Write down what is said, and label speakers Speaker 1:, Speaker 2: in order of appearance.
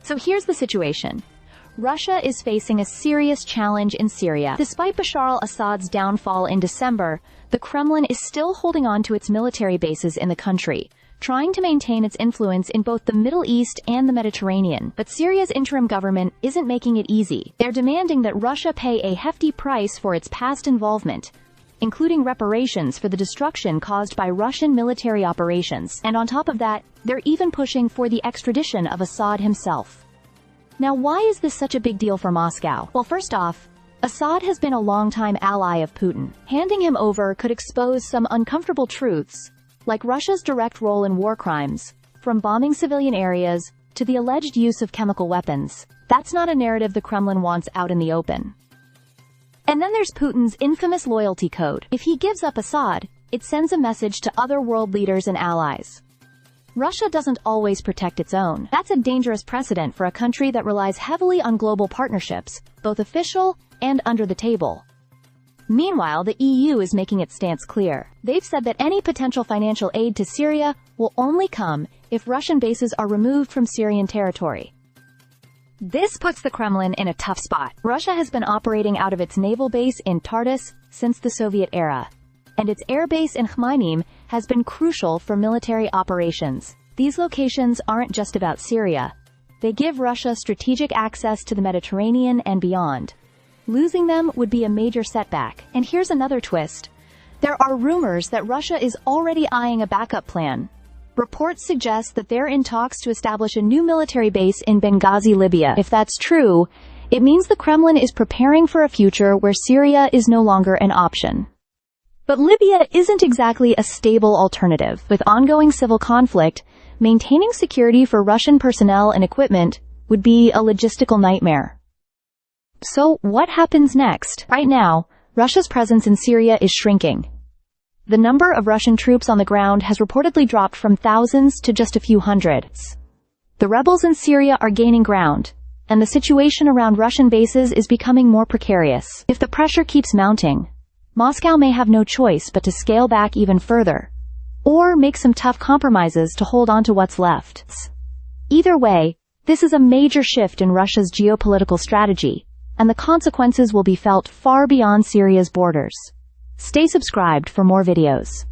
Speaker 1: So here's the situation. Russia is facing a serious challenge in Syria. Despite Bashar al-Assad's downfall in December, the Kremlin is still holding on to its military bases in the country, trying to maintain its influence in both the Middle East and the Mediterranean. But Syria's interim government isn't making it easy. They're demanding that Russia pay a hefty price for its past involvement, including reparations for the destruction caused by Russian military operations. And on top of that, they're even pushing for the extradition of Assad himself. Now, why is this such a big deal for Moscow? Well, first off, Assad has been a longtime ally of Putin. Handing him over could expose some uncomfortable truths, like Russia's direct role in war crimes, from bombing civilian areas to the alleged use of chemical weapons. That's not a narrative the Kremlin wants out in the open. And then there's Putin's infamous loyalty code. If he gives up Assad, it sends a message to other world leaders and allies. Russia doesn't always protect its own. That's a dangerous precedent for a country that relies heavily on global partnerships, both official and under the table. Meanwhile, the EU is making its stance clear. They've said that any potential financial aid to Syria will only come if Russian bases are removed from Syrian territory. This puts the Kremlin in a tough spot. Russia has been operating out of its naval base in Tartus since the Soviet era, and its air base in Khmeimim has been crucial for military operations. These locations aren't just about Syria. They give Russia strategic access to the Mediterranean and beyond. Losing them would be a major setback. And here's another twist. There are rumors that Russia is already eyeing a backup plan. Reports suggest that they're in talks to establish a new military base in Benghazi, Libya. If that's true, it means the Kremlin is preparing for a future where Syria is no longer an option. But Libya isn't exactly a stable alternative. With ongoing civil conflict, maintaining security for Russian personnel and equipment would be a logistical nightmare. So, what happens next? Right now, Russia's presence in Syria is shrinking. The number of Russian troops on the ground has reportedly dropped from thousands to just a few hundreds. The rebels in Syria are gaining ground, and the situation around Russian bases is becoming more precarious. If the pressure keeps mounting, Moscow may have no choice but to scale back even further, or make some tough compromises to hold on to what's left. Either way, this is a major shift in Russia's geopolitical strategy, and the consequences will be felt far beyond Syria's borders. Stay subscribed for more videos.